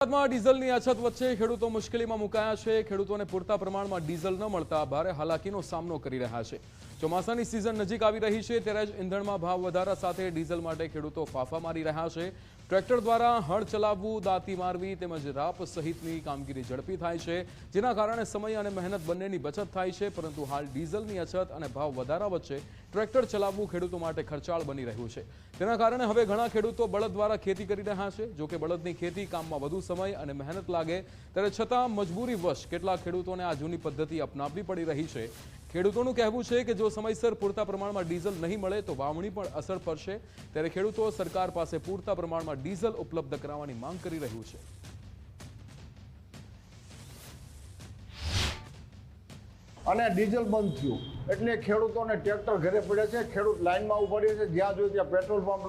અમદાવાદમાં ડીઝલની અછત વચ્ચે ખેડૂતો મુશ્કેલીમાં મુકાયા છે। ખેડૂતોને પૂરતા પ્રમાણમાં ડીઝલ ન મળતા ભારે હાલાકીનો સામનો કરી રહ્યા છે। ચોમાસાની સિઝન નજીક આવી રહી છે ત્યારે જ ઈંધણમાં ભાવ વધારા સાથે ડીઝલ માટે ખેડૂતો ફાફા મારી રહ્યા છે। ટ્રેક્ટર દ્વારા હળ ચલાવવું, દાંતી મારવી તેમજ રાપ સહિતની કામગીરી ઝડપી થાય છે, જેના કારણે સમય અને મહેનત બંનેની બચત થાય છે। પરંતુ હાલ ડીઝલની અછત અને ભાવ વધારા વચ્ચે ટ્રેક્ટર ચલાવવું ખેડૂતો માટે ખર્ચાળ બની રહ્યું છે। તેના કારણે હવે ઘણા ખેડૂતો બળદ દ્વારા ખેતી કરી રહ્યા છે। જો કે બળદની ખેતી કામમાં વધુ સમય અને મહેનત લાગે ત્યારે છતાં મજબૂરીવશ કેટલાક ખેડૂતોને આ જૂની પદ્ધતિ અપનાવવી પડી રહી છે। ખેડૂતોનું કહેવું છે કે જો સમયસર પૂરતા પ્રમાણમાં ડીઝલ નહીં મળે તો વાવણી પર અસર પડશે। ત્યારે ખેડૂતો સરકાર પાસે પૂરતા પ્રમાણમાં ડીઝલ ઉપલબ્ધ કરાવવાની માંગ કરી રહ્યું છે। અને ડીઝલ બંધ થયું એટલે ખેડૂતોને ટ્રેક્ટર ઘરે પડ્યા છે। ખેડૂત લાઇનમાં ઉભા રહે છે, જ્યાં જોઈએ ત્યાં પેટ્રોલ પંપ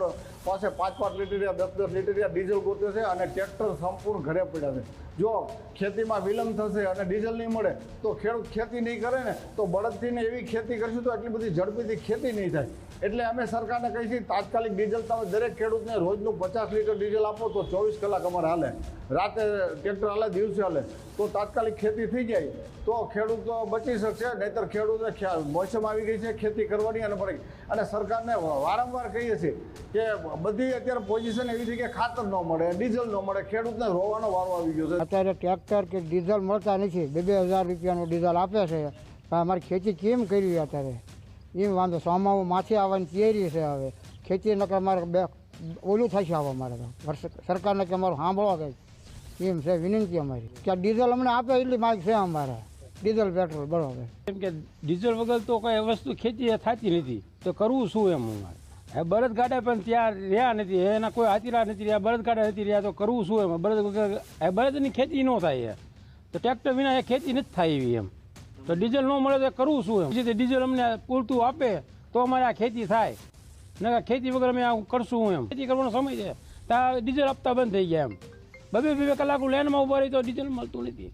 પાસે 5-5 લીટર યા 10-10 લીટર ડીઝલ ગોતે છે અને ટ્રેક્ટર સંપૂર્ણ ઘરે પડ્યા છે। જો ખેતીમાં વિલંબ થશે અને ડીઝલ નહીં મળે તો ખેડૂત ખેતી નહીં કરે ને તો બળદથી ને એવી ખેતી કરશું તો એટલી બધી ઝડપીથી ખેતી નહીં થાય। એટલે અમે સરકારને કહી છીએ તાત્કાલિક ડીઝલ તમે દરેક ખેડૂતને રોજનું 50 લીટર ડીઝલ આપો તો 24 કલાક અમારે હાલે, રાતે ટ્રેક્ટર હાલે, દિવસે હાલે, તો તાત્કાલિક ખેતી થઈ જાય તો ખેડૂત બચી શકશે। નહીંતર ખેડૂતને મોસમ આવી ગઈ છે ખેતી કરવાની અને સરકારને વારંવાર કહીએ છીએ કે બધી અત્યારે પોઝિશન એવી છે કે ખાતર ન મળે, ડીઝલ ન મળે, ખેડૂતને રોવાનો વારો આવી ગયો છે। અત્યારે ટ્રેક્ટર કે ડીઝલ મળતા નથી, 2,000 રૂપિયાનું ડીઝલ આપે છે, પણ અમારી ખેતી કેમ કરવી અત્યારે એમ વાંધો। સોમાવું માથે આવવાની તૈયારી છે, હવે ખેતી નકર અમારે ઓલું થશે। હવે અમારે તો સરકારને કે અમારું સાંભળવા કંઈક એમ છે વિનંતી અમારી કે ડીઝલ અમને આપે એટલી માંગ છે અમારે, ડીઝલ પેટ્રોલ બરાબર। કેમ કે ડીઝલ વગર તો કઈ વસ્તુ ખેતી થતી નથી, તો કરવું શું એમ અમારે। બળદ ગાડા પણ ત્યાં રહ્યા નથી, એના કોઈ હાથીરા નથી રહ્યા, બળદ ગાડા નથી રહ્યા, તો કરવું શું એમ। બળદ વગર બળદની ખેતી ન થાય, તો ટ્રેક્ટર વિના એ ખેતી નથી થાય એવી એમ। તો ડીઝલ ન મળે તો કરવું શું એમ। ડીઝલ અમને પૂરતું આપે તો અમારે આ ખેતી થાય, ને ખેતી વગર અમે આ કરશું એમ। ખેતી કરવાનો સમય છે ત્યાં ડીઝલ આપતા બંધ થઈ ગયા એમ। 2-2 કલાક લાઈનમાં ઉભા રહી તો ડીઝલ મળતું નથી।